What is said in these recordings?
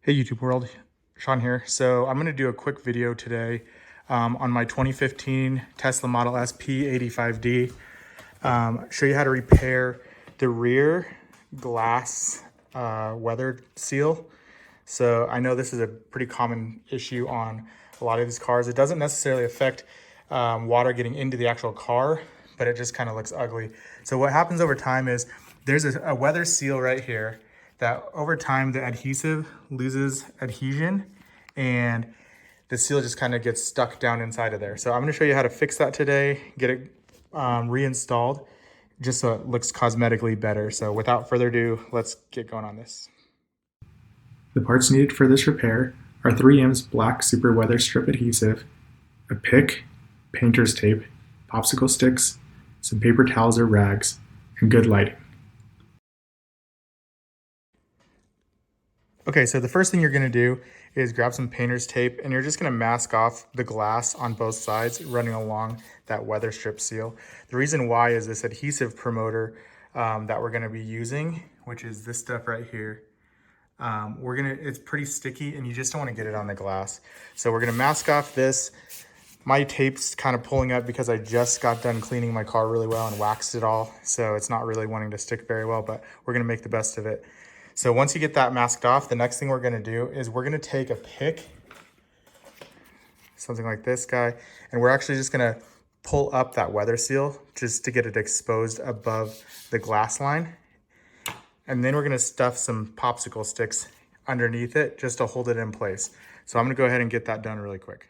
Hey YouTube world, Sean here. So I'm going to do a quick video today on my 2015 Tesla Model S P85D. Show you how to repair the rear glass weather seal. So I know this is a pretty common issue on a lot of these cars. It doesn't necessarily affect water getting into the actual car, but it just kind of looks ugly. So what happens over time is there's a weather seal right here that over time the adhesive loses adhesion and the seal just kind of gets stuck down inside of there. So I'm going to show you how to fix that today, get it reinstalled just so it looks cosmetically better. So without further ado, let's get going on this. The parts needed for this repair are 3M's black super weather strip adhesive, a pick, painter's tape, popsicle sticks, some paper towels or rags, and good lighting. Okay, so the first thing you're gonna do is grab some painter's tape and you're just gonna mask off the glass on both sides running along that weather strip seal. The reason why is this adhesive promoter that we're gonna be using, which is this stuff right here. It's pretty sticky and you just don't wanna get it on the glass. So we're gonna mask off this. My tape's kind of pulling up because I just got done cleaning my car really well and waxed it all. So it's not really wanting to stick very well, but we're gonna make the best of it. So once you get that masked off, the next thing we're gonna do is we're gonna take a pick, something like this guy, and we're actually just gonna pull up that weather seal just to get it exposed above the glass line. And then we're gonna stuff some popsicle sticks underneath it just to hold it in place. So I'm gonna go ahead and get that done really quick.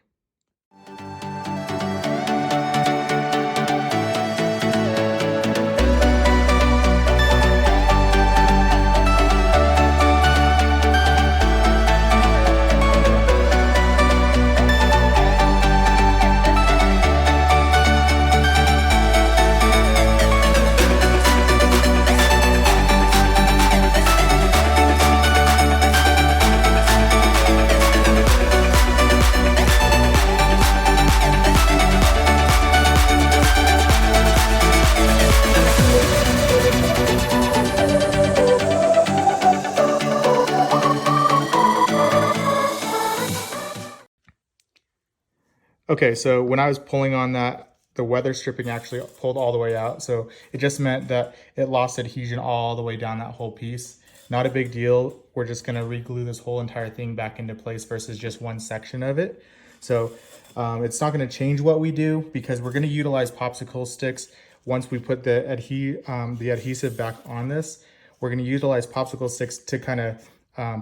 Okay, so when I was pulling on that, the weather stripping actually pulled all the way out. So it just meant that it lost adhesion all the way down that whole piece. Not a big deal. We're just gonna re-glue this whole entire thing back into place versus just one section of it. So it's not gonna change what we do because we're gonna utilize popsicle sticks. Once we put the adhesive back on this, we're gonna utilize popsicle sticks to kind of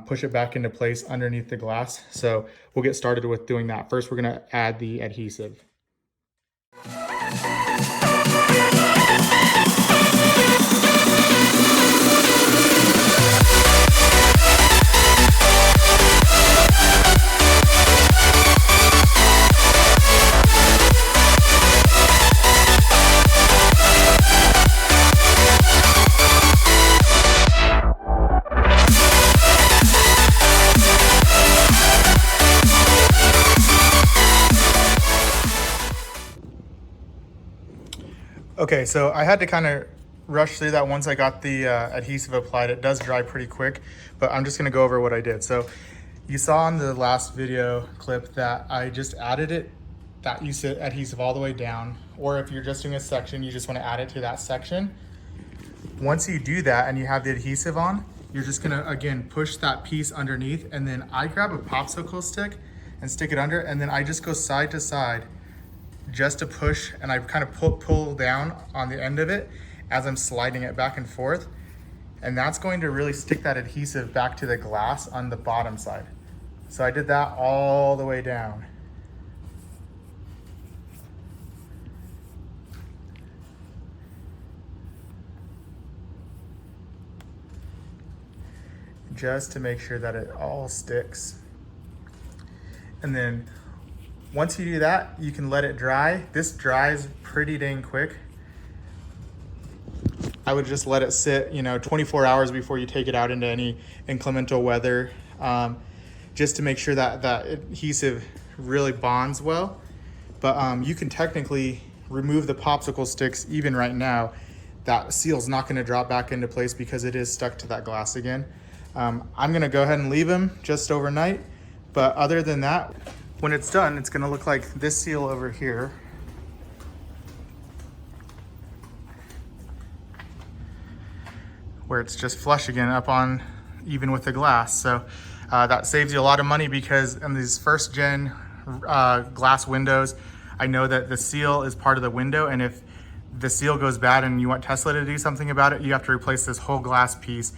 push it back into place underneath the glass. So we'll get started with doing that. First, we're gonna add the adhesive. Okay, so I had to kind of rush through that once I got the adhesive applied. It does dry pretty quick, but I'm just gonna go over what I did. So you saw in the last video clip that I just added it, that adhesive all the way down, or if you're just doing a section, you just wanna add it to that section. Once you do that and you have the adhesive on, you're just gonna, again, push that piece underneath, and then I grab a popsicle stick and stick it under, and then I just go side to side just to push, and I kind of pull down on the end of it as I'm sliding it back and forth. And that's going to really stick that adhesive back to the glass on the bottom side. So I did that all the way down. Just to make sure that it all sticks. And then once you do that, you can let it dry. This dries pretty dang quick. I would just let it sit, 24 hours before you take it out into any inclemental weather, just to make sure that that adhesive really bonds well. But you can technically remove the popsicle sticks even right now. That seal's not gonna drop back into place because it is stuck to that glass again. I'm gonna go ahead and leave them just overnight. But other than that, when it's done, it's gonna look like this seal over here. Where it's just flush again up on even with the glass. So that saves you a lot of money, because in these first gen glass windows, I know that the seal is part of the window, and if the seal goes bad and you want Tesla to do something about it, you have to replace this whole glass piece,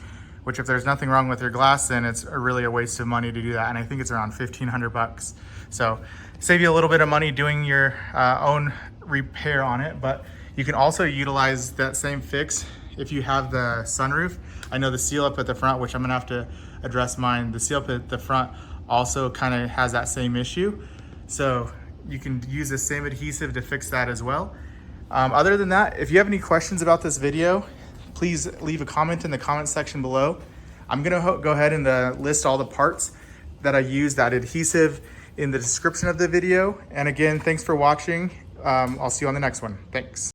which if there's nothing wrong with your glass, then it's really a waste of money to do that. And I think it's around 1,500 bucks. So save you a little bit of money doing your own repair on it, but you can also utilize that same fix if you have the sunroof. I know the seal up at the front, which I'm gonna have to address mine, the seal up at the front also kind of has that same issue. So you can use the same adhesive to fix that as well. Other than that, if you have any questions about this video, please leave a comment in the comment section below. I'm gonna go ahead and list all the parts that I use, that adhesive, in the description of the video. And again, thanks for watching. I'll see you on the next one. Thanks.